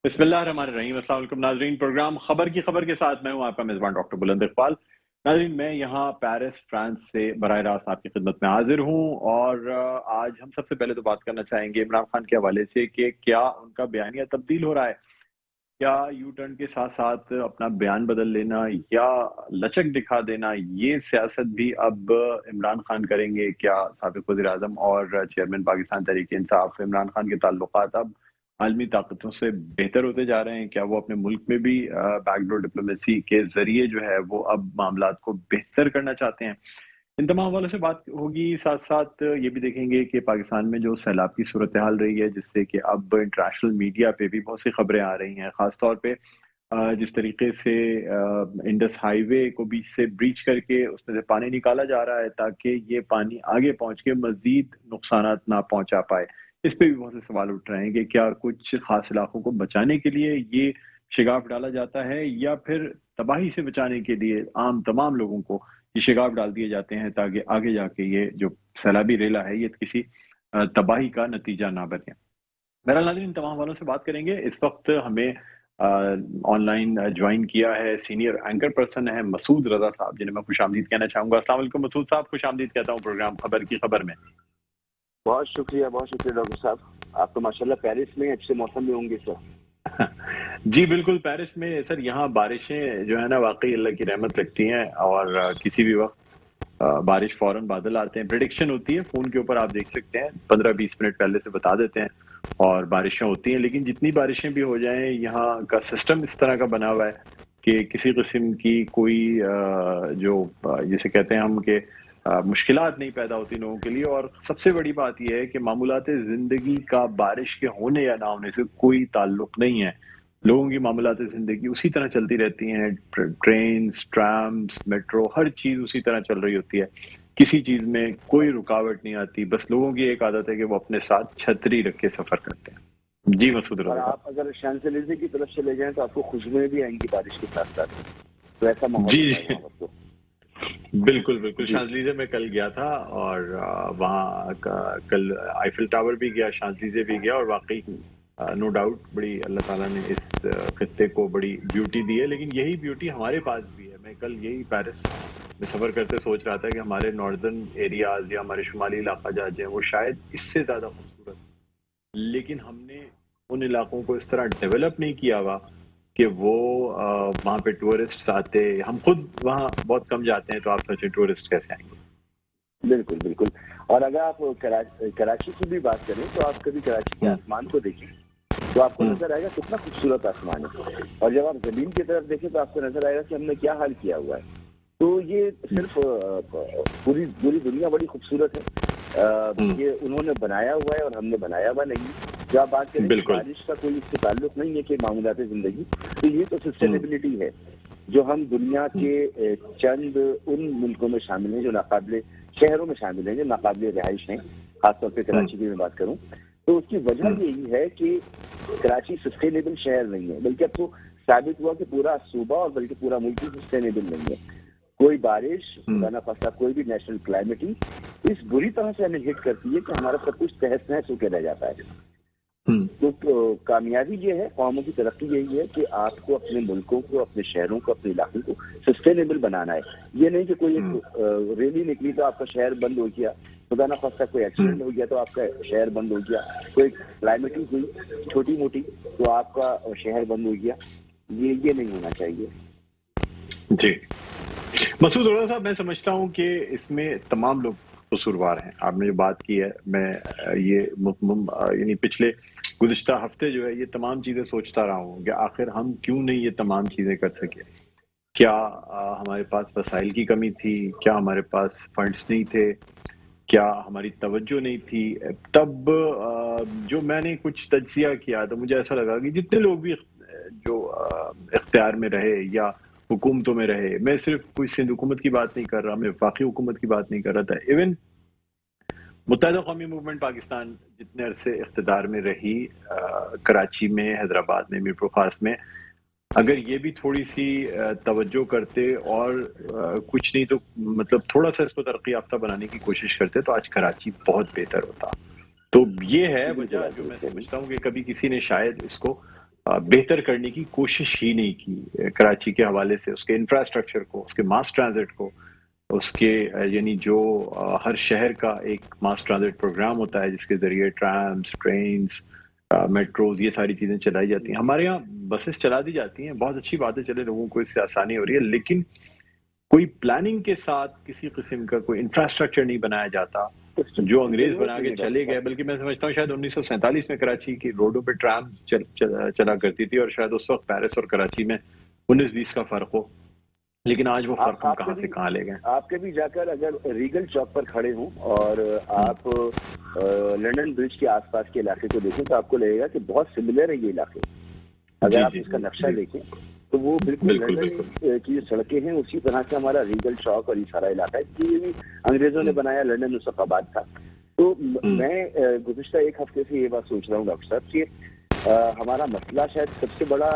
बिस्मिल्लाहिर्रहमानिर्रहीम। अस्सलाम वालेकुम नाज़रीन। प्रोग्राम खबर की खबर के साथ मैं हूं आपका मेज़बान डॉक्टर बुलंद इकबाल। नाज़रीन, मैं यहां पेरिस फ्रांस से बराह रास्त आपकी खिदमत में हाजिर हूं और आज हम सबसे पहले तो बात करना चाहेंगे इमरान खान के हवाले से कि क्या उनका बयानिया तब्दील हो रहा है, क्या यू टर्न के साथ साथ अपना बयान बदल लेना या लचक दिखा देना, ये सियासत भी अब इमरान खान करेंगे क्या? साबिक वज़ीर आज़म और चेयरमैन पाकिस्तान तहरीक इंसाफ इमरान खान के ताल्लुकात अब आलमी ताकतों से बेहतर होते जा रहे हैं? क्या वो अपने मुल्क में भी बैकडोर डिप्लोमेसी के जरिए जो है वो अब मामलात को बेहतर करना चाहते हैं? इन तमाम वालों से बात होगी। साथ साथ ये भी देखेंगे कि पाकिस्तान में जो सैलाब की सूरत हाल रही है, जिससे कि अब इंटरनेशनल मीडिया पे भी बहुत सी खबरें आ रही हैं, खासतौर पे जिस तरीके से इंडस हाईवे को बीच से ब्रीच करके उसमें से पानी निकाला जा रहा है ताकि ये पानी आगे पहुंच के मजीद नुकसानात ना पहुंचा पाए। इस पे भी बहुत से सवाल उठ रहे हैं कि क्या कुछ खास इलाकों को बचाने के लिए ये शिगाफ डाला जाता है या फिर तबाही से बचाने के लिए आम तमाम लोगों को ये शिगाफ डाल दिए जाते हैं ताकि आगे जाके ये जो सैलाबी रेला है ये किसी तबाही का नतीजा ना बने। मेरा नाज़रीन, इन तमाम वालों से बात करेंगे। इस वक्त हमें ऑनलाइन ज्वाइन किया है सीनियर एंकर पर्सन है मसूद रजा साहब, जिन्हें मैं खुशामदीद कहना चाहूंगा। अस्सलाम वालेकुम मसूद साहब, खुशामदीद कहता हूँ प्रोग्राम खबर की खबर में। बहुत शुक्रिया डॉक्टर साहब। आप तो माशाल्लाह पेरिस में अच्छे मौसम में होंगे सर। जी बिल्कुल, पेरिस में सर यहाँ बारिशें जो है ना वाकई अल्लाह की रहमत लगती हैं और किसी भी वक्त बारिश फौरन बादल आते हैं, प्रेडिक्शन होती है फोन के ऊपर, आप देख सकते हैं 15-20 मिनट पहले से बता देते हैं और बारिशें होती हैं। लेकिन जितनी बारिशें भी हो जाएं, यहाँ का सिस्टम इस तरह का बना हुआ है कि किसी किस्म की कोई जो जिसे कहते हैं हम कि मुश्किलात नहीं पैदा होती लोगों के लिए। और सबसे बड़ी बात यह है कि मामूलात ज़िंदगी का बारिश के होने या ना होने से कोई ताल्लुक नहीं है। लोगों की मामूलात ज़िंदगी उसी तरह चलती रहती हैं, ट्रेन्स, ट्राम्स, मेट्रो, हर चीज़ उसी तरह चल रही होती है, किसी चीज़ में कोई रुकावट नहीं आती। बस लोगों की एक आदत है कि वो अपने साथ छतरी रख के सफ़र करते हैं। जी मसूद रजा। और आप अगर शांजलीज़े की तरफ चले जाएं तो आपको खुशबुएं भी आएंगी बारिश के साथ साथ, तो ऐसा माहौल जी बिल्कुल बिल्कुल। शांजलीज़े में कल गया था और वहाँ कल आईफिल टावर भी गया, शांजलीज़े भी गया और वाकई नो डाउट बड़ी अल्लाह ताला ने इस खित्ते को बड़ी ब्यूटी दी है। लेकिन यही ब्यूटी हमारे पास भी है। मैं कल यही पेरिस में सफ़र करते सोच रहा था कि हमारे नॉर्दर्न एरियाज या हमारे शुमाली इलाका जहाँ हैं वो शायद इससे ज़्यादा खूबसूरत, लेकिन हमने उन इलाकों को इस तरह डेवलप नहीं किया हुआ कि वो वहाँ पे टूरिस्ट आते। हम खुद वहाँ बहुत कम जाते हैं, तो आप सोचें टूरिस्ट कैसे आएंगे। बिल्कुल बिल्कुल। और अगर आप कराची की भी बात करें तो आप कभी कराची के आसमान को देखें तो आपको नजर आएगा कितना खूबसूरत आसमान है, और जब आप जमीन की तरफ देखें तो आपको नजर आएगा कि हमने क्या हाल किया हुआ है। तो ये सिर्फ पूरी दुनिया बड़ी खूबसूरत है, ये उन्होंने बनाया हुआ है और हमने बनाया हुआ नहीं। जो आप बात करें बारिश का कोई इससे ताल्लुक नहीं है कि मामूलात जिंदगी, तो ये तो सस्टेनेबिलिटी है जो हम दुनिया के चंद उन मुल्कों में शामिल हैं जो नाकाबिले शहरों में शामिल हैं, जो नाकाबिले रिहाइश हैं, खासतौर पर कराची की मैं बात करूं तो उसकी वजह यही है कि कराची सस्टेनेबल शहर नहीं है, बल्कि अब तो साबित हुआ कि पूरा सूबा और बल्कि पूरा मुल्क ही सस्टेनेबल नहीं है। कोई बारिश ना फसा, कोई भी नेशनल क्लाइमेटी इस बुरी तरह से हमें हिट करती है कि हमारा सब कुछ तहस नहस होकर रह जाता है। तो कामयाबी ये है, कौमों की तरक्की यही है कि आपको अपने मुल्कों को, अपने शहरों को, अपने इलाकों को सस्टेनेबल बनाना है। ये नहीं कि कोई एक रैली निकली तो आपका शहर बंद हो गया, खुदा ना खास्ता कोई एक्सीडेंट हो गया तो आपका शहर बंद हो गया, कोई क्लाइमेटी हुई छोटी मोटी तो आपका शहर बंद हो गया। ये नहीं होना चाहिए। जी मसूद रजा साहब, मैं समझता हूँ कि इसमें तमाम लोग कसूरवार हैं। आपने जो बात की है, मैं ये यानी पिछले गुज़िश्ता हफ्ते जो है ये तमाम चीज़ें सोचता रहा हूँ कि आखिर हम क्यों नहीं ये तमाम चीज़ें कर सके। क्या हमारे पास वसाइल की कमी थी? क्या हमारे पास फंड्स नहीं थे? क्या हमारी तवज्जो नहीं थी? तब जो मैंने कुछ तज्जिया किया तो मुझे ऐसा लगा कि जितने लोग भी जो इख्तियार में रहे या हुकूमतों में रहे, मैं सिर्फ कोई सिंध हुकूमत की बात नहीं कर रहा, मैं वफाकी हुकूमत की बात नहीं कर रहा था, इवन मुत्तहिदा कौमी मूवमेंट पाकिस्तान जितने अरसे इख्तिदार में रही, कराची में, हैदराबाद में, मीरपुर खास में, अगर ये भी थोड़ी सी तवज्जो करते और कुछ नहीं तो मतलब थोड़ा सा इसको तरक्की याफ्ता बनाने की कोशिश करते तो आज कराची बहुत बेहतर होता। तो ये है वजह जो मैं समझता हूँ कि कभी किसी ने शायद इसको बेहतर करने की कोशिश ही नहीं की कराची के हवाले से, उसके इंफ्रास्ट्रक्चर को, उसके मास ट्रांजिट को, उसके यानी जो हर शहर का एक मास ट्रांजिट प्रोग्राम होता है जिसके ज़रिए ट्राम्स, ट्रेन्स, मेट्रोज ये सारी चीज़ें चलाई जाती हैं। हमारे यहाँ बसेस चला दी जाती हैं, बहुत अच्छी बात है, चले लोगों को इससे आसानी हो रही है, लेकिन कोई प्लानिंग के साथ किसी किस्म का कोई इंफ्रास्ट्रक्चर नहीं बनाया जाता जो अंग्रेज बना के चले गए। बल्कि मैं समझता हूँ शायद 1947 में कराची की रोडों पे ट्राम चला करती थी और शायद उस वक्त पेरिस और कराची में 19-20 का फर्क हो, लेकिन आज वो फर्क हम कहाँ से कहाँ ले गए। आप कभी जाकर अगर रीगल चौक पर खड़े हों और आप लंदन ब्रिज के आसपास के इलाके को देखें तो आपको लगेगा कि बहुत सिमिलर है ये इलाके। अगर आप इसका नक्शा देखें तो वो बिल्कुल लंदन की जो सड़कें हैं उसी तरह से हमारा रीगल चौक और ये सारा इलाका है, ये भी अंग्रेजों ने बनाया, लंदन उस वक्त आबाद था। तो मैं गुज़िश्ता एक हफ्ते से ये बात सोच रहा हूँ डॉक्टर साहब कि हमारा मसला शायद सबसे बड़ा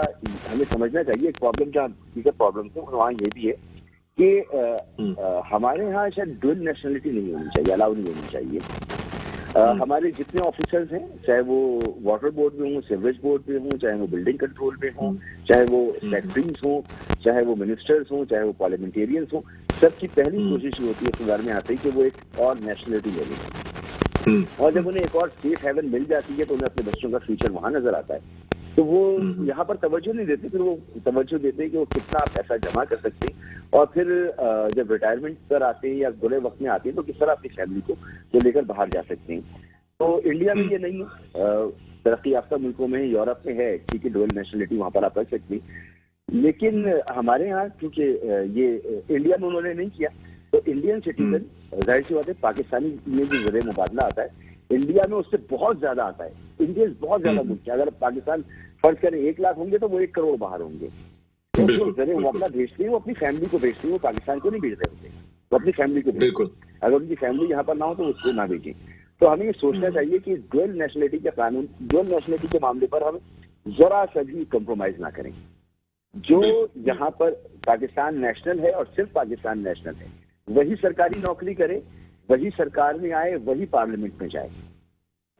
हमें समझना चाहिए, एक प्रॉब्लम जहाँ दीगर प्रॉब्लम थे वहाँ ये भी है कि हमारे यहाँ शायद डुअल नेशनलिटी नहीं होनी चाहिए, अलाउ नहीं होनी चाहिए। हमारे जितने ऑफिसर्स हैं, चाहे वो वाटर बोर्ड में हों, सीवरेज बोर्ड में हों, चाहे वो बिल्डिंग कंट्रोल में हों, चाहे वो सेक्रेटरीज हों, चाहे वो मिनिस्टर्स हों, चाहे वो पार्लियामेंटेरियंस हों, सबकी पहली कोशिश होती है सुधार में आते ही कि वो एक और नेशनलिटी ले लें। और जब उन्हें एक और सेफ हेवन मिल जाती है तो उन्हें अपने बच्चों का फ्यूचर वहां नजर आता है, तो वो यहाँ पर तवज्जो नहीं देते, फिर वो तवज्जो देते हैं कि वो कितना पैसा जमा कर सकते हैं और फिर जब रिटायरमेंट पर आते हैं या बुरे वक्त में आते हैं तो किस तरह अपनी फैमिली को वो लेकर बाहर जा सकते हैं। तो इंडिया में ये नहीं है, तरक्की याफ्ता मुल्कों में, यूरोप में है, ठीक है, डुअल नेशनलिटी वहाँ पर आप रख सकते हैं, लेकिन हमारे यहाँ क्योंकि ये इंडिया में उन्होंने नहीं किया तो इंडियन सिटीजन, जाहिर सी बात है पाकिस्तानी में जो ज़रिए मुबादला आता है इंडिया में उससे बहुत ज्यादा आता है। इंडिया बहुत ज्यादा मुल्क है, अगर पाकिस्तान फर्ज करें 1 लाख होंगे तो वो 1 करोड़ बाहर होंगे। तो जो ज़रिए मुबादला भेजते हैं वो अपनी फैमिली को भेजते हैं, वो पाकिस्तान को नहीं भेज रहे होते, वो अपनी फैमिली को भेजते हैं। अगर उनकी फैमिली यहाँ पर ना हो तो उसको ना भेजें। तो हमें ये सोचना चाहिए कि डुअल नेशनलिटी के कानून, डुअल नेशनलिटी के मामले पर हम जरा सा भी कम्प्रोमाइज ना करें। जो यहाँ पर पाकिस्तान नेशनल है और सिर्फ पाकिस्तान नेशनल है वही सरकारी नौकरी करे, वही सरकार में आए, वही पार्लियामेंट में जाए।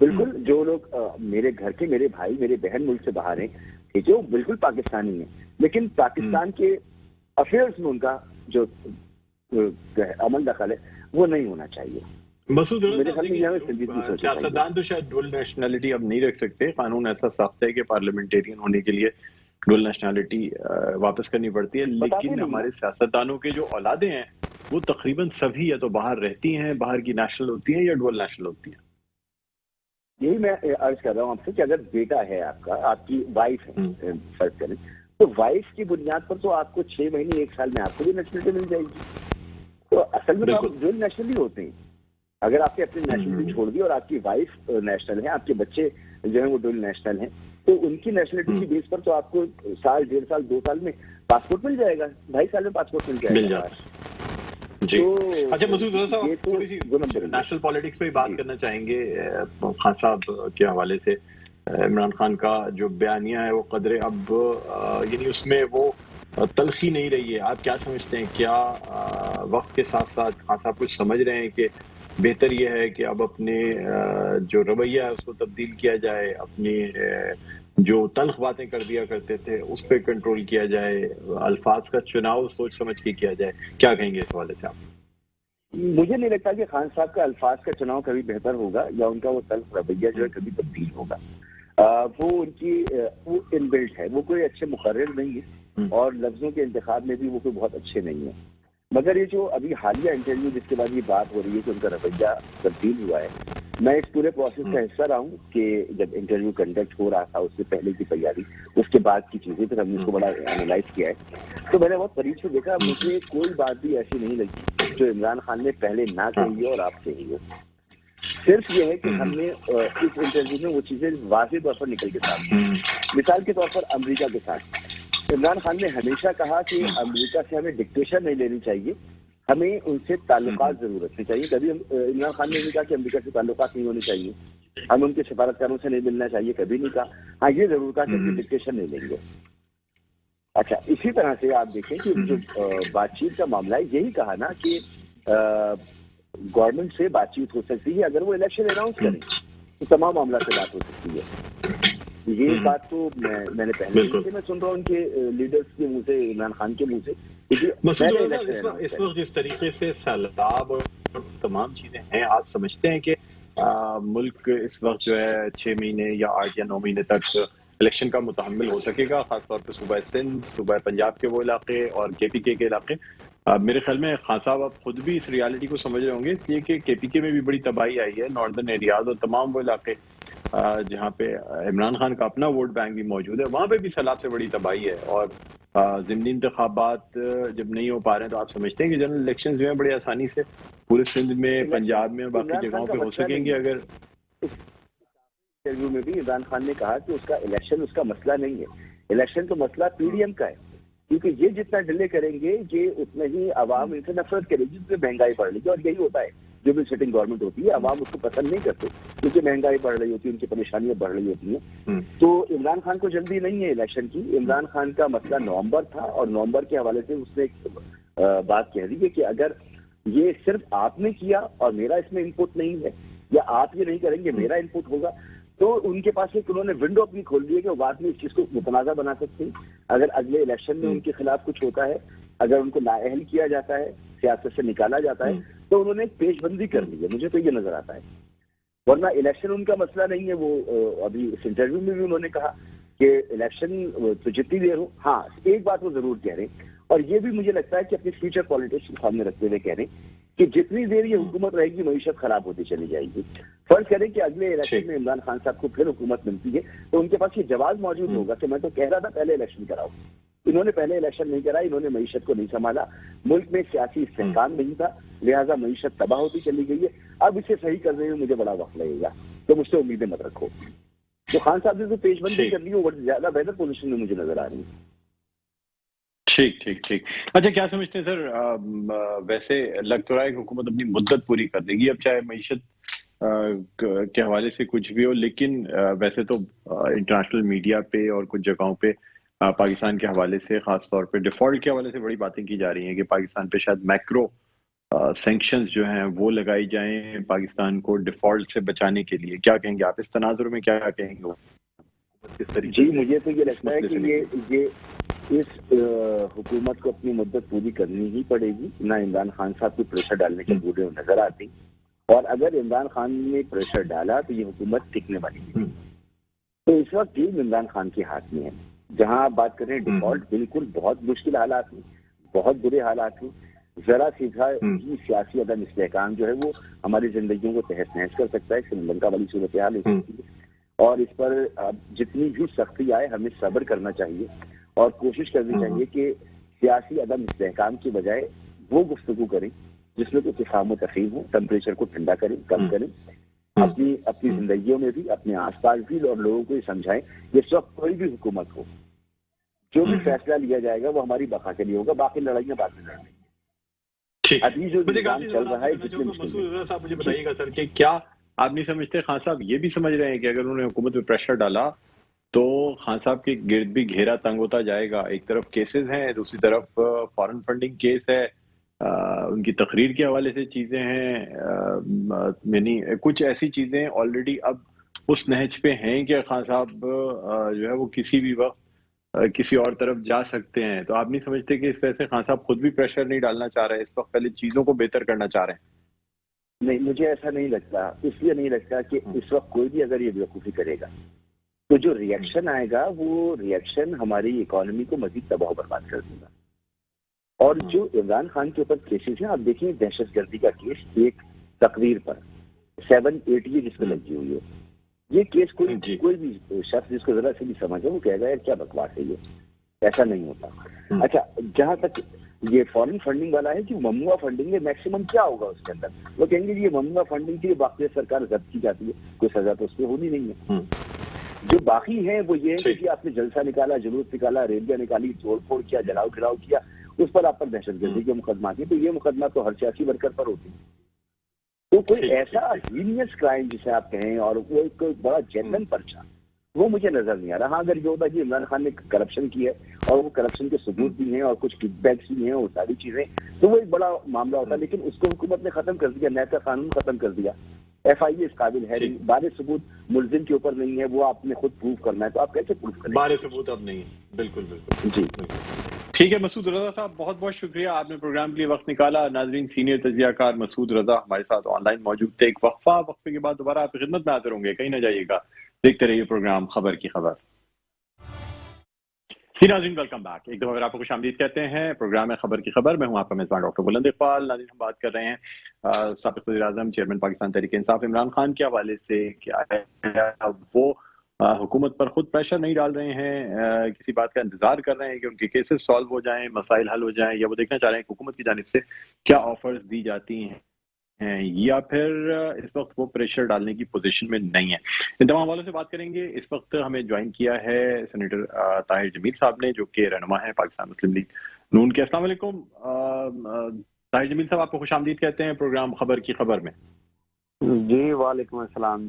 बिल्कुल जो लोग मेरे घर के, मेरे भाई, मेरे बहन मुल्क से बाहर हैं, ठीक है, वो बिल्कुल पाकिस्तानी है, लेकिन पाकिस्तान के अफेयर्स में उनका जो अमल दखल है वो नहीं होना चाहिए। मसूद, सियासतदान तो शायद डुअल नेशनलिटी अब नहीं रख सकते, कानून ऐसा सख्त है कि पार्लियामेंटेरियन होने के लिए डुअल नेशनलिटी वापस करनी पड़ती है, लेकिन हमारे सियासतदानों के जो औलादे हैं वो तकरीबन सभी या तो बाहर रहती हैं, बाहर की नेशनल होती हैं या डुअल नेशनल होती हैं। यही मैं अर्ज कर रहा हूँ आपसे कि अगर बेटा है आपका, आपकी वाइफ है फर्ज करें, तो वाइफ की बुनियाद पर तो आपको 6 महीने 1 साल में आपको भी नेशनलिटी मिल जाएगी। तो असल में आप डुअल नेशनल ही होते हैं। अगर आपने अपनी नेशनलिटी छोड़ दी और आपकी वाइफ नेशनल है, आपके बच्चे जो है वो डुअल नेशनल हैं, तो उनकी नेशनलिटी की बेस पर तो आपको 1 साल, 1.5 साल, 2 साल में पासपोर्ट मिल जाएगा, 2.5 साल में पासपोर्ट मिल जाएगा। जी। तो अच्छा मसूद साहब, थोड़ी सी नेशनल पॉलिटिक्स पे बात करना चाहेंगे। खान साहब के हवाले से इमरान खान का जो बयानिया है वो कदरे अब यानी उसमें वो तलखी नहीं रही है। आप क्या समझते हैं, क्या वक्त के साथ साथ खान साहब कुछ समझ रहे हैं कि बेहतर यह है कि अब अपने जो रवैया है उसको तब्दील किया जाए, अपनी जो तल्ख बातें कर दिया करते थे उस पर कंट्रोल किया जाए, अल्फाज का चुनाव सोच समझ के किया जाए? क्या कहेंगे इस हवाले से आप? मुझे नहीं लगता कि खान साहब का अल्फाज का चुनाव कभी बेहतर होगा या उनका वो तल्ख रवैया जो है कभी तब्दील होगा। वो उनकी वो इनबिल्ट है, वो कोई अच्छे मुकर्रिर नहीं है और लफ्जों के इंतखाब में भी वो कोई बहुत अच्छे नहीं है। मगर ये जो अभी हालिया इंटरव्यू जिसके बाद ये बात हो रही है कि उनका रवैया तब्दील हुआ है, मैं इस पूरे प्रोसेस का हिस्सा रहा हूँ कि जब इंटरव्यू कंडक्ट हो रहा था उससे पहले की तैयारी, उसके बाद की चीजें, फिर हमने इसको बड़ा एनालाइज किया है। तो मैंने बहुत करीब से देखा, मुझे कोई बात भी ऐसी नहीं लगी जो इमरान खान ने पहले ना कही हो और आप कही हो। सिर्फ ये है कि हमने इस इंटरव्यू में वो चीजें वाज़ेह तौर पर निकल के साथ, मिसाल के तौर पर अमेरिका के साथ इमरान खान ने हमेशा कहा कि अमेरिका से हमें डिक्टेशन नहीं लेनी चाहिए, हमें उनसे ताल्लुकात जरूर रखने चाहिए। कभी इमरान खान ने नहीं कहा कि अमेरिका से ताल्लुकात नहीं होने चाहिए, हमें उनके सिफारतकारों से नहीं मिलना चाहिए, कभी नहीं कहा। हाँ, ये जरूर कहा कि डिक्टेशन नहीं लेंगे। अच्छा, इसी तरह से आप देखें कि जो बातचीत का मामला है, यही कहा ना कि गवर्नमेंट से बातचीत हो सकती है, अगर वो इलेक्शन अनाउंस करें तो तमाम मामला से बात हो सकती है। یہ بات تو میں نے پہلے سے میں سن رہا ہوں ان کے لیڈرز کے منہ سے، عمران خان کے منہ سے. اس وقت جس طریقے سے سیلاب اور تمام چیزیں ہیں، آپ سمجھتے ہیں کہ ملک اس وقت جو ہے 6 مہینے یا 8 یا 9 مہینے تک الیکشن کا متحمل ہو سکے گا، خاص طور پہ صوبہ سندھ، صوبہ پنجاب کے وہ علاقے اور کے پی کے علاقے؟ میرے خیال میں خان صاحب آپ خود بھی اس ریالٹی کو سمجھ رہے ہوں گے، اس لیے کہ کے پی کے میں بھی بڑی تباہی آئی ہے، ناردرن ایریاز اور تمام وہ علاقے جہاں پہ عمران خان کا اپنا ووٹ بینک بھی موجود ہے، وہاں پہ بھی سیلاب سے بڑی تباہی ہے. اور ضمنی انتخابات جب نہیں ہو پا رہے ہیں تو آپ سمجھتے ہیں کہ جنرل الیکشن جو ہیں بڑی آسانی سے پورے سندھ میں، پنجاب میں، باقی جگہوں پہ ہو سکیں گے؟ اگر انٹرویو میں بھی عمران خان نے کہا کہ اس کا الیکشن اس کا مسئلہ نہیں ہے، الیکشن تو مسئلہ پی ڈی ایم کا ہے، کیونکہ یہ جتنا ڈیلے کریں گے یہ اتنا ہی عوام ان سے نفرت کرے گی، جس سے مہنگائی بڑھ رہی ہے. اور یہی ہوتا ہے جو بھی سٹنگ گورنمنٹ ہوتی ہے، عوام اس کو پسند نہیں کرتے کیونکہ مہنگائی بڑھ رہی ہوتی ہے، ان کی پریشانیاں بڑھ رہی ہوتی ہیں. تو عمران خان کو جلدی نہیں ہے الیکشن کی. عمران خان کا مسئلہ نومبر تھا، اور نومبر کے حوالے سے اس نے ایک بات کہہ دی ہے کہ اگر یہ صرف آپ نے کیا اور میرا اس میں انپٹ نہیں ہے، یا آپ یہ نہیں کریں گے میرا انپٹ ہوگا، تو ان کے پاس ایک انہوں نے ونڈو اپنی کھول دی ہے کہ وہ بعد میں اس چیز کو متنازع بنا سکتے ہیں. اگر اگلے الیکشن میں ان کے خلاف کچھ ہوتا ہے، اگر ان کو نااہل کیا جاتا ہے، سیاست سے نکالا جاتا ہے، تو انہوں نے ایک پیش بندی کر لی ہے. مجھے تو یہ نظر آتا ہے، ورنہ الیکشن ان کا مسئلہ نہیں ہے. وہ ابھی اس انٹرویو میں بھی انہوں نے کہا کہ الیکشن تو جتنی دیر ہو. ہاں ایک بات وہ ضرور کہہ رہے ہیں، اور یہ بھی مجھے لگتا ہے کہ اپنی فیوچر پالیٹکس سامنے رکھتے ہوئے کہہ رہے ہیں کہ جتنی دیر یہ حکومت رہے گی معیشت خراب ہوتی چلی جائے گی. فرض کریں کہ اگلے الیکشن میں عمران خان صاحب کو پھر حکومت ملتی ہے تو ان کے پاس یہ جواز موجود ہوگا کہ میں تو کہہ رہا تھا پہلے الیکشن کراؤ. انہوں نے پہلے الیکشن نہیں کرا، انہوں نے معیشت کو نہیں سنبھالا، ملک میں سیاسی استحکام نہیں تھا، لہٰذا معیشت تباہ ہوتی چلی گئی ہے. اب اسے صحیح کرنے میں مجھے بڑا وقت لگے گا، تو مجھ سے امیدیں مت رکھو. تو خان صاحب نے جو پیش بندی کر لی وہ زیادہ بہتر پوزیشن میں مجھے نظر آ رہی ہے. ٹھیک. اچھا، کیا سمجھتے ہیں سر، ویسے لگ تو رہا ہے کہ حکومت اپنی مدت پوری کر دے گی، اب چاہے معیشت کے حوالے سے کچھ بھی ہو، لیکن ویسے تو انٹرنیشنل میڈیا پہ اور کچھ جگہوں پہ پاکستان کے حوالے سے، خاص طور پہ ڈیفالٹ کے حوالے سے بڑی باتیں کی جا رہی ہیں کہ پاکستان پہ شاید میکرو سینکشنز جو ہیں وہ لگائی جائیں پاکستان کو ڈیفالٹ سے بچانے کے لیے. کیا کہیں گے آپ اس تناظر میں، کیا کہیں گے؟ جی مجھے تو یہ لگتا ہے کہ یہ اس حکومت کو اپنی مدت پوری کرنی ہی پڑے گی. نہ عمران خان صاحب کو پریشر ڈالنے کے بوڑھے نظر آتی، اور اگر عمران خان نے پریشر ڈالا تو یہ حکومت ٹکنے والی ہے. تو اس وقت ٹیم عمران خان کے ہاتھ میں ہے. جہاں آپ بات کریں ڈیفالٹ، بالکل بہت مشکل حالات ہیں، بہت برے حالات ہیں. ذرا سیدھا ہی سیاسی عدم استحکام جو ہے وہ ہماری زندگیوں کو تہس نہس کر سکتا ہے. سری لنکا والی صورتحال ہو سکتی ہے، اور اس پر جتنی بھی سختی آئے ہمیں صبر کرنا چاہیے اور کوشش کرنی چاہیے کہ سیاسی عدم استحکام کی بجائے وہ گفتگو کریں جس میں کوئی تفاہم و تفہیم ہو، ٹمپریچر کو ٹھنڈا کریں، کم کریں، اپنی زندگیوں میں بھی، اپنے آس پاس بھی، اور لوگوں کو یہ سمجھائیں کہ اس وقت کوئی بھی حکومت ہو، جو بھی فیصلہ لیا جائے گا وہ ہماری بقا کے لیے ہوگا، باقی لڑائیاں بعد میں لڑیں گے. ابھی جو نظام چل رہا ہے صاحب مجھے بتائیے گا سر کہ کیا آپ نہیں سمجھتے خان صاحب یہ بھی سمجھ رہے ہیں کہ اگر انہوں نے حکومت پہ پریشر ڈالا تو خان صاحب کے گرد بھی گھیرا تنگ ہوتا جائے گا؟ ایک طرف کیسز ہیں، دوسری طرف فارن فنڈنگ کیس ہے، ان کی تقریر کے حوالے سے چیزیں ہیں، یعنی کچھ ایسی چیزیں آلریڈی اب اس نہج پہ ہیں کہ خان صاحب جو ہے وہ کسی بھی وقت کسی اور طرف جا سکتے ہیں. تو آپ نہیں سمجھتے کہ اس وجہ سے خان صاحب خود بھی پریشر نہیں ڈالنا چاہ رہے، اس وقت پہلے چیزوں کو بہتر کرنا چاہ رہے ہیں؟ نہیں، مجھے ایسا نہیں لگتا. اس لیے نہیں لگتا کہ اس وقت کوئی بھی اگر یہ بیوقوفی کرے گا تو جو ریئیکشن آئے گا وہ ریئیکشن ہماری اکانومی کو مزید تباہ و برباد کر دے گا. اور جو عمران خان کے اوپر کیسز ہیں، آپ دیکھیں دہشت گردی کا کیس ایک تقریر پر 780 جس پہ لگی ہوئی ہے، یہ کیس کوئی بھی شخص جس کو ذرا سے بھی سمجھے وہ کہے گا یار کیا بکواس ہے، یہ ایسا نہیں ہوتا. اچھا، جہاں تک یہ فارن فنڈنگ والا ہے کہ ممنوعہ فنڈنگ ہے، میکسیمم کیا ہوگا اس کے اندر؟ وہ کہیں گے یہ ممنوعہ فنڈنگ کی باقی سرکار ضبط کی جاتی ہے، کوئی سزا تو اس پہ ہونی نہیں ہے. جو باقی ہیں وہ یہ ہے کہ آپ نے جلسہ نکالا، جلوس نکالا، ریلیاں نکالی، توڑ پھوڑ کیا، جلاؤ گراؤ کیا، اس پر آپ پر دہشت گردی کے مقدمہ کی، تو یہ مقدمہ تو ہر سیاسی ورکر پر ہوتی ہے. تو کوئی ایسا ہینیس کرائم جسے آپ کہیں اور وہ ایک بڑا جینرل پرچہ، وہ مجھے نظر نہیں آ رہا. ہاں اگر یہ ہوتا کہ عمران خان نے کرپشن کی ہے اور وہ کرپشن کے ثبوت بھی ہیں اور کچھ کک بیکس بھی ہیں اور ساری چیزیں، تو وہ ایک بڑا معاملہ ہوتا. لیکن اس کو حکومت نے ختم کر دیا، نیتا قانون ختم کر دیا، FIA اس قابل ہے نہیں، بارے ثبوت मुलजिम के ऊपर नहीं है, वो आपने खुद प्रूव करना है, तो आप कैसे प्रूव करें? बारे सबूत अब नहीं है। बिल्कुल बिल्कुल जी ठीक है। मसूद रजा साहब, बहुत बहुत शुक्रिया, आपने प्रोग्राम के लिए वक्त निकाला। नाजरीन, सीनियर तजियाकार मसूद रजा हमारे साथ ऑनलाइन मौजूद थे। एक वक्फे के बाद दोबारा आपकी खिदमत में हाजिर होंगे, कहीं ना जाइएगा, देखते रहिए प्रोग्राम खबर की खबर। जी नाज़रीन, वेलकम बैक। एक दफा फिर आपको खुशामदीद कहते हैं। प्रोग्राम है खबर की खबर, मैं हूं आपका मेजबान डॉक्टर बुलंद इकबाल। नाज़रीन, हम बात कर रहे हैं साबिक़ वज़ीर-ए-आज़म चेयरमैन पाकिस्तान तहरीक इंसाफ इमरान खान के हवाले से। क्या है वो हुकूमत पर खुद प्रेशर नहीं डाल रहे हैं, किसी बात का इंतजार कर रहे हैं कि उनके केसेस सॉल्व हो जाएं, मसाइल हल हो जाएं, या वो देखना चाह रहे हैं कि हुकूमत की जानिब से क्या ऑफर्स दी जाती हैं, या फिर इस वक्त वो प्रेशर डालने की पोजीशन में नहीं है। इन तमाम हवालों से बात करेंगे। इस वक्त हमें ज्वाइन किया है सेनेटर ताहिर जमील साहब ने, जो कि रहनुमा है पाकिस्तान मुस्लिम लीग नून के। अस्सलाम वालेकुम ताहिर जमील साहब, आपको खुशामदीद कहते हैं प्रोग्राम खबर की खबर में। जी वालेकुम अस्सलाम।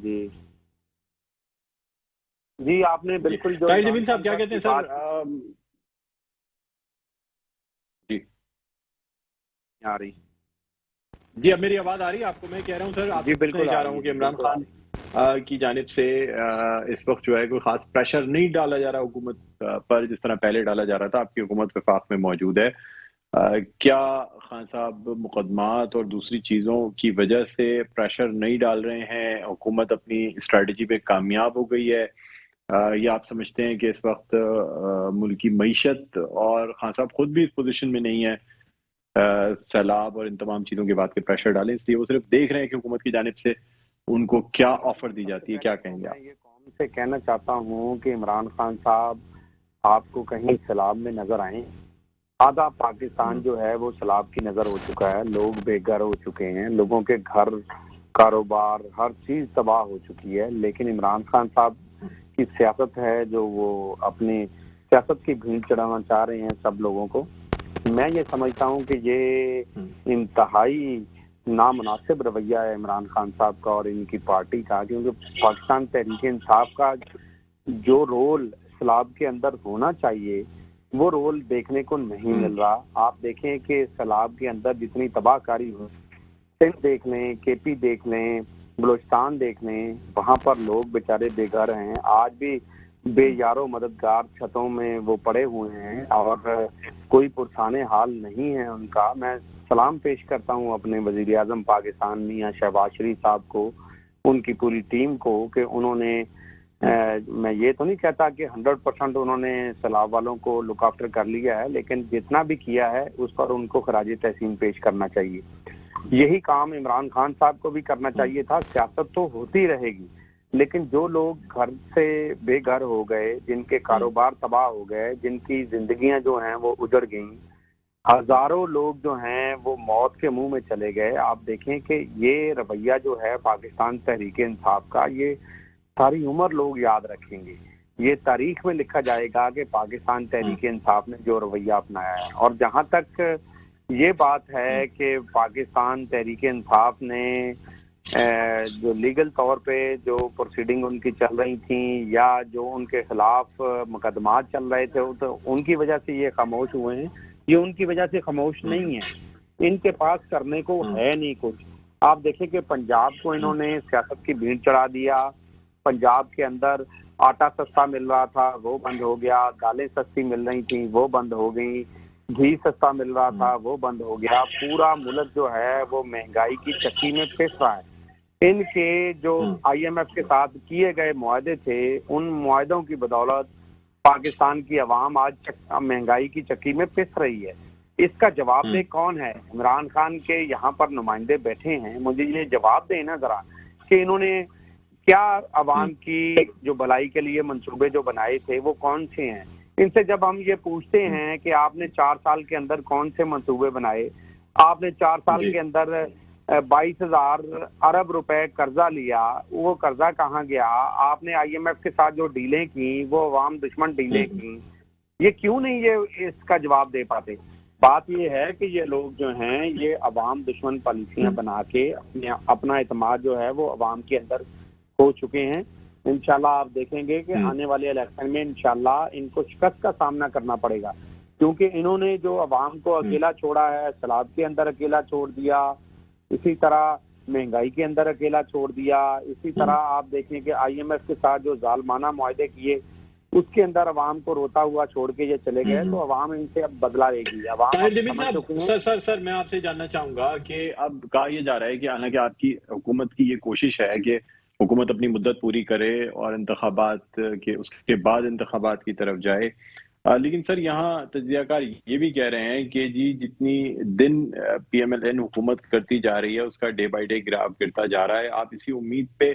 जी आपने बिल्कुल जो ताहिर जमील साहब क्या कहते हैं सर? जी आ रही जी, अब मेरी आवाज आ रही है आपको? मैं कह रहा हूँ सर, आप जी बिल्कुल चाह रहा हूँ कि इमरान खान की जानिब से इस वक्त जो है कोई खास प्रेशर नहीं डाला जा रहा हुकूमत पर, जिस तरह पहले डाला जा रहा था। आपकी हुकूमत वफाक में मौजूद है। क्या खान साहब मुकदमात और दूसरी चीज़ों की वजह से प्रेशर नहीं डाल रहे हैं, हुकूमत अपनी स्ट्रेटजी पे कामयाब हो गई है, या आप समझते हैं कि इस वक्त मुल्क की मईशत और खान साहब खुद भी इस पोजीशन में नहीं है सैलाब और इन तमाम चीज़ों के बाद के प्रेशर डालें, इसलिए वो सिर्फ देख रहे हैं कि हुकूमत की जानिब से उनको क्या ऑफर दी जाती है? क्या कहेंगे आप? मैं ये कौम से कहना चाहता हूँ कि इमरान खान साहब आपको कहीं सैलाब में नजर आए। आधा पाकिस्तान जो है वो सैलाब की नजर हो चुका है, लोग बेघर हो चुके हैं, लोगों के घर कारोबार हर चीज तबाह हो चुकी है। लेकिन इमरान खान साहब की सियासत है जो वो अपनी सियासत की भीड़ चढ़ाना चाह रहे हैं सब लोगों को। मैं ये समझता हूँ कि ये इंतहाई नामुनासिब रवैया है इमरान खान साहब का और इनकी पार्टी का, क्योंकि पाकिस्तान तहरीक इंसाफ का जो रोल सैलाब के अंदर होना चाहिए वो रोल देखने को नहीं मिल रहा। आप देखें कि सैलाब के अंदर जितनी तबाहकारी हो, सिंध देख लें, केपी देख लें, बलूचिस्तान देख लें, वहाँ पर लोग बेचारे बेघर हैं, आज भी बेयारो मददगार छतों में वो पड़े हुए हैं और कोई पुरसाने हाल नहीं है उनका। मैं सलाम पेश करता हूँ अपने वजीर आजम पाकिस्तान मियां शहबाज शरीफ साहब को, उनकी पूरी टीम को, कि उन्होंने मैं ये तो नहीं कहता कि 100% उन्होंने सैलाब वालों को लुक आफ्टर कर लिया है, लेकिन जितना भी किया है उस पर उनको खराज तहसीन पेश करना चाहिए। यही काम इमरान खान साहब को भी करना चाहिए था। सियासत तो होती रहेगी, लेकिन जो लोग घर से बेघर हो गए, जिनके कारोबार तबाह हो गए, जिनकी जिंदगियां जो हैं वो उजड़ गईं, हजारों लोग जो हैं वो मौत के मुंह में चले गए। आप देखें कि ये रवैया जो है पाकिस्तान तहरीक इंसाफ का, ये सारी उम्र लोग याद रखेंगे। ये तारीख में लिखा जाएगा कि पाकिस्तान तहरीक इंसाफ ने जो रवैया अपनाया है। और जहां तक ये बात है कि पाकिस्तान तहरीक इंसाफ ने जो लीगल तौर पे जो प्रोसीडिंग उनकी चल रही थी या जो उनके खिलाफ मुकदमात चल रहे थे, तो उनकी वजह से ये खामोश हुए हैं, ये उनकी वजह से खामोश नहीं है। इनके पास करने को है नहीं कुछ। आप देखें कि पंजाब को इन्होंने सियासत की भीड़ चढ़ा दिया। पंजाब के अंदर आटा सस्ता मिल रहा था वो बंद हो गया, दालें सस्ती मिल रही थी वो बंद हो गई, घी सस्ता मिल रहा था वो बंद हो गया। पूरा मुल्क जो है वो महंगाई की चक्की में पिस रहा है। इनके जो IMF के साथ किए गए मुआहदे थे, उन मुआहदों की बदौलत पाकिस्तान की आवाम आज महंगाई की चक्की में पिस रही है। इसका जवाब दे कौन है? इमरान खान के यहाँ पर नुमाइंदे बैठे हैं, मुझे ये जवाब देना जरा कि इन्होंने क्या आवाम की जो भलाई के लिए मंसूबे जो बनाए थे वो कौन से हैं। इनसे जब हम ये पूछते हैं कि आपने 4 साल के अंदर कौन से मंसूबे बनाए, आपने 4 साल के अंदर 22,000 अरब रुपए कर्जा लिया, वो कर्जा कहाँ गया? आपने IMF के साथ जो डीलें की वो अवाम दुश्मन डीलें की, ये क्यों नहीं ये इसका जवाब दे पाते? बात ये है कि ये लोग जो हैं ये अवाम दुश्मन पॉलिसियां बना के अपना एतमाद जो है वो अवाम के अंदर हो चुके हैं। इंशाल्लाह आप देखेंगे कि आने वाले इलेक्शन में इंशाल्लाह इनको शिकस्त का सामना करना पड़ेगा, क्योंकि इन्होंने जो अवाम को अकेला छोड़ा है, सैलाब के अंदर अकेला छोड़ दिया, इसी तरह महंगाई के अंदर अकेला छोड़ दिया। इसी तरह आप देखें कि IMF के साथ जो जालमाना मुआहदे किए उसके अंदर अवाम को रोता हुआ छोड़ के ये चले गए, तो अवाम इनसे अब बदला लेगी। सर मैं आपसे जानना चाहूंगा कि अब कहा यह जा रहा है कि हालांकि आपकी हुकूमत की ये कोशिश है कि हुकूमत अपनी मुद्दत पूरी करे और इंतखाबात के उसके बाद इंतखाबात की तरफ जाए, लेकिन सर यहाँ तज्जियाकार ये भी कह रहे हैं कि जी जितनी दिन PMLN हुकूमत करती जा रही है उसका डे बाय डे ग्राफ गिरता जा रहा है। आप इसी उम्मीद पे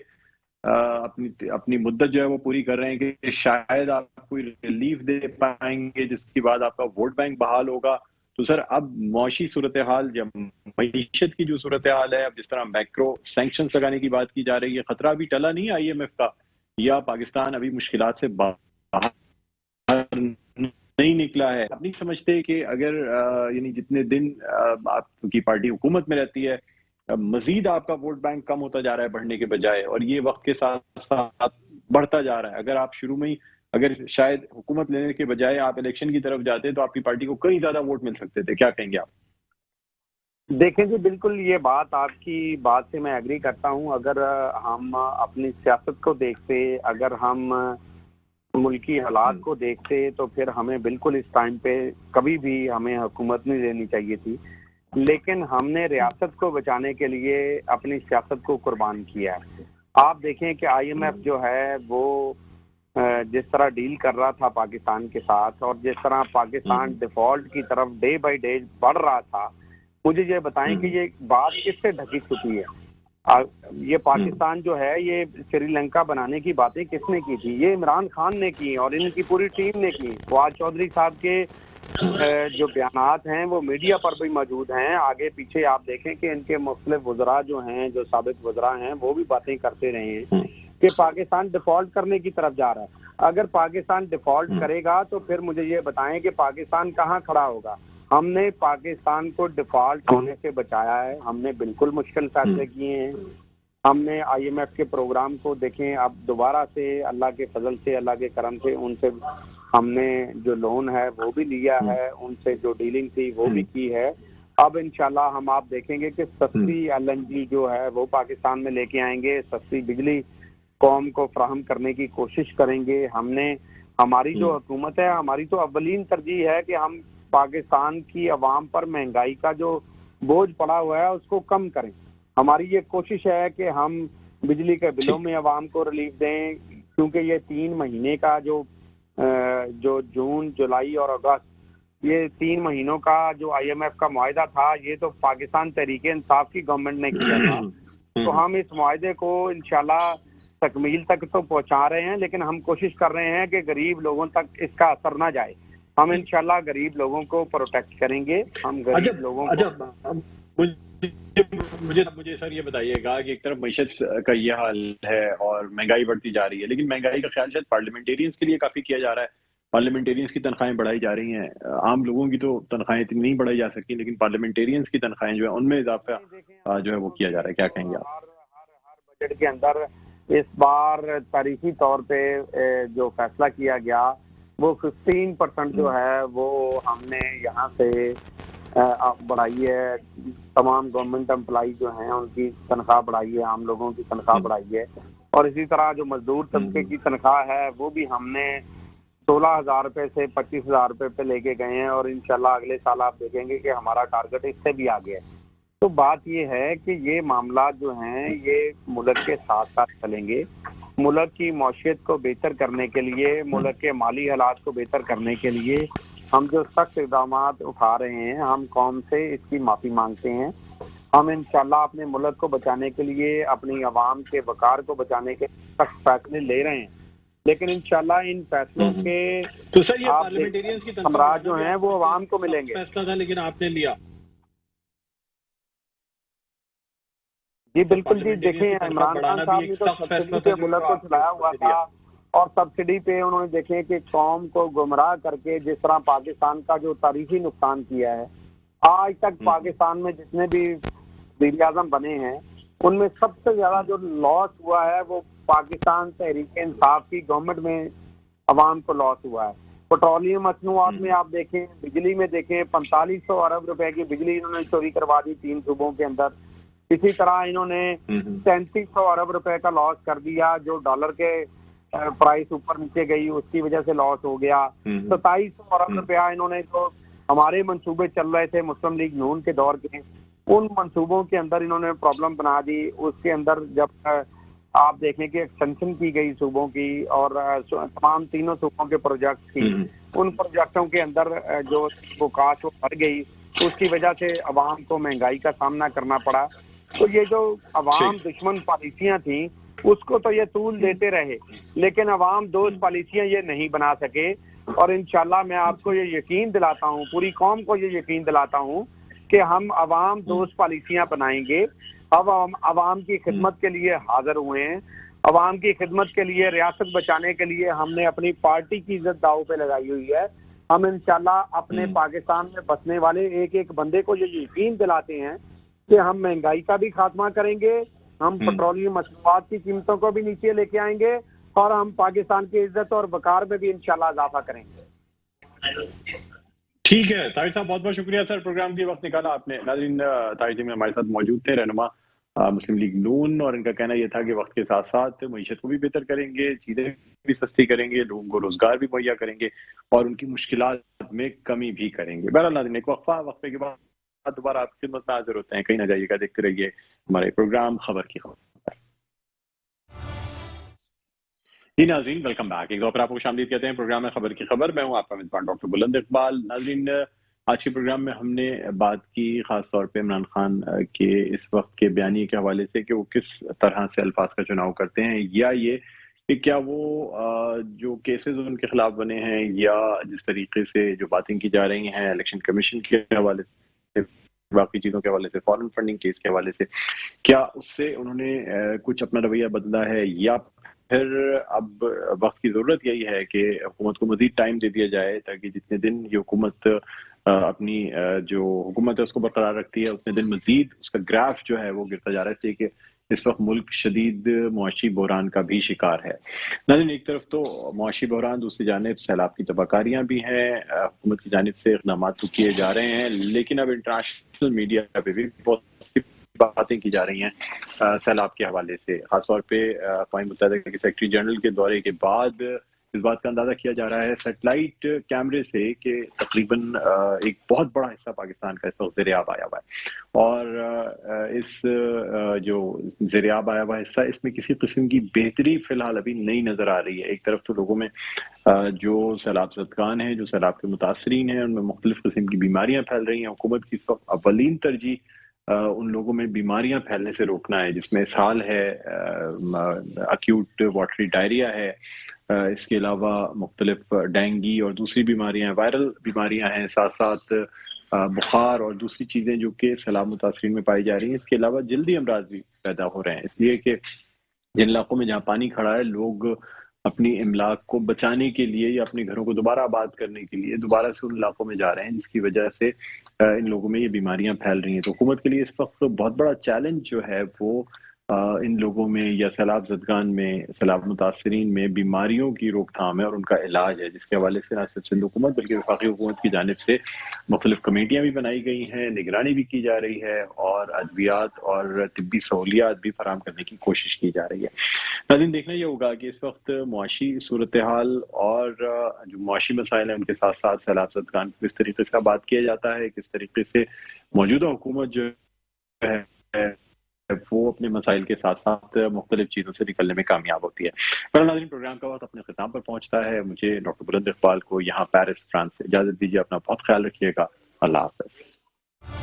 अपनी मुद्दत जो है वो पूरी कर रहे हैं कि शायद आप कोई रिलीफ दे पाएंगे जिसके बाद आपका वोट बैंक बहाल होगा। तो सर अब मौशी सूरत हाल या मईशत की जो सूरत हाल है, अब जिस तरह मैक्रो सैंक्शंस लगाने की बात की जा रही है, खतरा अभी टला नहीं IMF का, या पाकिस्तान अभी मुश्किलात से बाहर नहीं निकला है? आप नहीं समझते कि अगर यानी जितने दिन आपकी पार्टी हुकूमत में रहती है मजीद आपका वोट बैंक कम होता जा रहा है बढ़ने के बजाय, और ये वक्त के साथ साथ बढ़ता जा रहा है। अगर आप शुरू में ही अगर शायद हुकूमत लेने के बजाय आप इलेक्शन की तरफ जाते तो आपकी पार्टी को कई ज्यादा वोट मिल सकते थे। क्या कहेंगे आप? देखें जी, बिल्कुल ये बात आपकी बात से मैं एग्री करता हूं। अगर हम अपनी सियासत को देखते, अगर हम मुल्की हालात को देखते, तो फिर हमें बिल्कुल इस टाइम पे कभी भी हमें हुकूमत नहीं लेनी चाहिए थी। लेकिन हमने रियासत को बचाने के लिए अपनी सियासत को कुर्बान किया है। आप देखें कि IMF जो है वो जिस तरह डील कर रहा था पाकिस्तान के साथ, और जिस तरह पाकिस्तान डिफॉल्ट की तरफ डे बाय डे बढ़ रहा था, मुझे ये बताएं कि ये बात किससे ढकी छुपी है? ये पाकिस्तान जो है ये श्रीलंका बनाने की बातें किसने की थी? ये इमरान खान ने की और इनकी पूरी टीम ने की। फवाद चौधरी साहब के जो बयानात हैं वो मीडिया पर भी मौजूद हैं। आगे पीछे आप देखें कि इनके मुख्तलिफ वज़रा जो हैं, जो साबिक वज़रा हैं, वो भी बातें करते रहे हैं कि पाकिस्तान डिफॉल्ट करने की तरफ जा रहा है। अगर पाकिस्तान डिफॉल्ट करेगा तो फिर मुझे ये बताएं कि पाकिस्तान कहाँ खड़ा होगा? हमने पाकिस्तान को डिफॉल्ट होने से बचाया है। हमने बिल्कुल मुश्किल फैसले किए हैं। हमने IMF के प्रोग्राम को देखें, अब दोबारा से अल्लाह के फजल से, अल्लाह के करम से उनसे हमने जो लोन है वो भी लिया है, उनसे जो डीलिंग थी वो भी की है। अब इंशाल्लाह हम आप देखेंगे कि सस्ती LNG जो है वो पाकिस्तान में लेके आएंगे, सस्ती बिजली कौम को फराहम करने की कोशिश करेंगे। हमने हमारी जो हुकूमत है, हमारी तो अव्वलीन तरजीह है कि हम पाकिस्तान की आवाम पर महंगाई का जो बोझ पड़ा हुआ है उसको कम करें। हमारी ये कोशिश है कि हम बिजली के बिलों में आवाम को रिलीफ दें, क्योंकि ये 3 महीने का जो जून, जुलाई और अगस्त, ये 3 महीनों का जो IMF का मुआहदा था, ये तो पाकिस्तान तहरीक इंसाफ की गवर्नमेंट ने किया था। तो हम इस मुआहदे को इंशाल्लाह तकमील तक तो पहुंचा रहे हैं, लेकिन हम कोशिश कर रहे हैं कि गरीब लोगों तक इसका असर ना जाए। हम इंशाल्लाह गरीब लोगों को प्रोटेक्ट करेंगे। हम गरीब लोगों को मुझे सर ये बताइएगा कि एक तरफ मईशत का ये हाल है और महंगाई बढ़ती जा रही है, लेकिन महंगाई का ख्याल शायद पार्लियामेंटेरियंस के लिए काफी किया जा रहा है। पार्लियामेंटेरियंस की तनख्वाहें बढ़ाई जा रही हैं, आम लोगों की तो तनख्वाहें इतनी नहीं बढ़ाई जा सकती, लेकिन पार्लियामेंटेरियंस की तनख्वाहें जो है उनमें इजाफा जो है वो किया जा रहा है। क्या कहेंगे आप? हर बजट के अंदर इस बार तारीखी तौर पे जो फैसला किया गया वो 15% जो है वो हमने यहाँ से बढ़ाई है। तमाम गवर्नमेंट एम्प्लॉई जो हैं उनकी तनख्वाह बढ़ाई है, आम लोगों की तनख्वाह बढ़ाई है, और इसी तरह जो मजदूर तबके की तनख्वाह है वो भी हमने 16,000 रुपये से 25,000 रुपये पे लेके गए हैं, और इंशाल्लाह अगले साल आप देखेंगे कि हमारा टारगेट इससे भी आगे है। तो बात ये है कि ये मामला जो हैं ये मुल्क के साथ साथ चलेंगे। मुल्क की मौशियत को बेहतर करने के लिए, मुल्क के माली हालात को बेहतर करने के लिए हम जो सख्त इक़दाम उठा रहे हैं, हम कौम से इसकी माफ़ी मांगते हैं। हम इंशाल्लाह अपने मुल्क को बचाने के लिए, अपनी आवाम के वक़ार को बचाने के सख्त फैसले ले रहे हैं, लेकिन इंशाल्लाह इन फैसलों के तो सर ये पार्लियामेंटेरियंस की तनख्वाह जो हैं वो आवाम को मिलेंगे। फैसला था लेकिन आपने लिया। जी बिल्कुल जी, देखें इमरान खान साहब ने तो सब्सिडी पे मुल्क को चलाया हुआ था, और सब्सिडी पे उन्होंने देखें कि कौम को गुमराह करके जिस तरह पाकिस्तान का जो तारीखी नुकसान किया है। आज तक पाकिस्तान में जितने भी वज़ीर आज़म बने हैं उनमें सबसे ज्यादा जो लॉस हुआ है वो पाकिस्तान तहरीक इंसाफ की गवर्नमेंट में अवाम को लॉस हुआ है। पेट्रोलियम मसनूआत में आप देखें, बिजली में देखें, 4500 अरब रुपए की बिजली इन्होंने चोरी करवा दी 3 सूबों के अंदर। इसी तरह इन्होंने 3300 अरब रुपए का लॉस कर दिया, जो डॉलर के प्राइस ऊपर नीचे गई उसकी वजह से लॉस हो गया। 2700 अरब रुपया इन्होंने जो हमारे मंसूबे चल रहे थे मुस्लिम लीग नून के दौर के, उन मंसूबों के अंदर इन्होंने प्रॉब्लम बना दी। उसके अंदर जब आप देखें कि एक्सटेंशन की गई सूबों की और तमाम तीनों सूबों के प्रोजेक्ट की, उन प्रोजेक्टों के अंदर जो वो काश वो बढ़ गई, उसकी वजह से अवाम को महंगाई का सामना करना पड़ा। तो ये जो अवाम दुश्मन पॉलिसियां थी उसको तो ये तूल देते रहे, लेकिन अवाम दोस्त पॉलिसियां ये नहीं बना सके। और इंशाल्लाह मैं आपको ये यकीन दिलाता हूँ, पूरी कौम को ये यकीन दिलाता हूँ कि हम अवाम दोस्त पॉलिसियां बनाएंगे। अब हम अवाम की खिदमत के लिए हाजिर हुए हैं। अवाम की खिदमत के लिए, रियासत बचाने के लिए हमने अपनी पार्टी की इज्जत दांव पे लगाई हुई है। हम इंशाल्लाह अपने पाकिस्तान में बसने वाले एक एक बंदे को ये यकीन दिलाते हैं कि हम महंगाई का भी खात्मा करेंगे, हम पेट्रोलियम मसनूआत की कीमतों को भी नीचे लेके आएंगे और हम पाकिस्तान की इज्जत और वकार में भी इंशाल्लाह इजाफा करेंगे। ठीक है ताहिर साहब, बहुत बहुत शुक्रिया सर, प्रोग्राम के वक्त निकाला आपने। नाज़रीन, ताहिर जी में हमारे साथ मौजूद थे, रहनुमा मुस्लिम लीग नून, और इनका कहना यह था कि वक्त के साथ साथ मईशत को भी बेहतर करेंगे, चीज़ें भी सस्ती करेंगे, लोगों को रोजगार भी मुहैया करेंगे और उनकी मुश्किलात में कमी भी करेंगे। बहरहाल नाज़रीन, एक वक्फे के बाद दोबारा आपकी खिदमत में हाजिर होते हैं। कहीं ना जाइएगा, देखते रहिए हमारे प्रोग्राम खबर की खबर। जी नाज़रीन, वेलकम बैक। एक बार आपको खुशामदीद कहते हैं प्रोग्राम में खबर की खबर। मैं हूं आपका मेज़बान डॉक्टर बुलंद इकबाल। नाज़रीन, आज के प्रोग्राम में हमने बात की खास तौर पे इमरान खान के इस वक्त के बयानी के हवाले से कि वो किस तरह से अल्फाज का चुनाव करते हैं, या ये कि क्या वो जो केसेस उनके खिलाफ बने हैं या जिस तरीके से जो बातें की जा रही हैं इलेक्शन कमीशन के हवाले से, बाकी चीज़ों के हवाले से, फॉरेन फंडिंग केस के हवाले से, क्या उससे उन्होंने कुछ अपना रवैया बदला है, या फिर अब वक्त की ज़रूरत यही है कि हुकूमत को मज़ीद टाइम दे दिया जाए ताकि जितने दिन ये हुकूमत अपनी जो हुकूमत है उसको बरकरार रखती है, उतने दिन मज़ीद उसका ग्राफ जो है वो गिरता जा रहा है। कि इस वक्त मुल्क शदीद मुआशी बहरान का भी शिकार है। नाज़रीन, एक तरफ तो मुआशी बहरान, दूसरी जानिब सैलाब की तबाहकारियाँ भी हैं, हुकूमत की जानिब से इक़दाम तो किए जा रहे हैं, लेकिन अब इंटरनेशनल मीडिया पे भी बहुत बातें की जा रही हैं सैलाब के हवाले से। खासतौर पे अक़वाम मुत्तहिदा के सेक्रेटरी जनरल के दौरे के बाद इस बात का अंदाजा किया जा रहा है सैटेलाइट कैमरे से कि तकरीबन एक बहुत बड़ा हिस्सा पाकिस्तान का इस वक्त ज़ेर-ए-आब आया हुआ है, और इस जो ज़ेर-ए-आब आया हुआ हिस्सा, इसमें किसी किस्म की बेहतरी फिलहाल अभी नहीं नजर आ रही है। एक तरफ तो लोगों में जो सैलाब ज़दगान हैं, जो सैलाब के मुतासरीन हैं, उनमें मुख्तलिफ किस्म की बीमारियां फैल रही हैं। हुकूमत की इस वक्त अव्वलीन तरजीह उन लोगों में बीमारियां फैलने से रोकना है, जिसमें इसहाल है, अक्यूट वाटरी डायरिया है, इसके अलावा मुख्तलिफ डेंगी और दूसरी बीमारियां, वायरल बीमारियां हैं, साथ साथ बुखार और दूसरी चीज़ें जो कि सैलाब मुतासरीन में पाई जा रही हैं। इसके अलावा जल्दी अमराज भी पैदा हो रहे हैं, इसलिए कि जिन इलाकों में जहाँ पानी खड़ा है, लोग अपनी इमलाक को बचाने के लिए या अपने घरों को दोबारा आबाद करने के लिए दोबारा से उन इलाकों में जा रहे हैं, जिसकी वजह से इन लोगों में ये बीमारियां फैल रही हैं। तो हुकूमत के लिए इस वक्त बहुत बड़ा चैलेंज जो है वो इन लोगों में या सैलाब ज़दगान में, सैलाब मुतासरीन में बीमारियों की रोकथाम है और उनका इलाज है, जिसके हवाले से न सिर्फ सिंध हुकूमत बल्कि वफाकी हुकूमत की जानिब से मुख्तलिफ कमेटियाँ भी बनाई गई हैं, निगरानी भी की जा रही है और अद्वियात और तिब्बी सहूलियात भी फराहम करने की कोशिश की जा रही है। नाज़रीन, देखना ये होगा कि इस वक्त मुआशी सूरत हाल और जो मुआशी मसाइल हैं उनके साथ साथ सैलाब ज़दगान को किस तरीके से बात किया जाता है, किस तरीके से मौजूदा हुकूमत जो है वो अपने मसाइल के साथ साथ मुख्तलिफ चीज़ों से निकलने में कामयाब होती है। पर नाज़रीन, प्रोग्राम का वक्त अपने ख़िताम पर पहुंचता है। मुझे डॉक्टर बुलंद इकबाल को यहाँ पेरिस फ्रांस से इजाज़त दीजिए। अपना बहुत ख्याल रखिएगा। अल्लाह हाफ़िज़।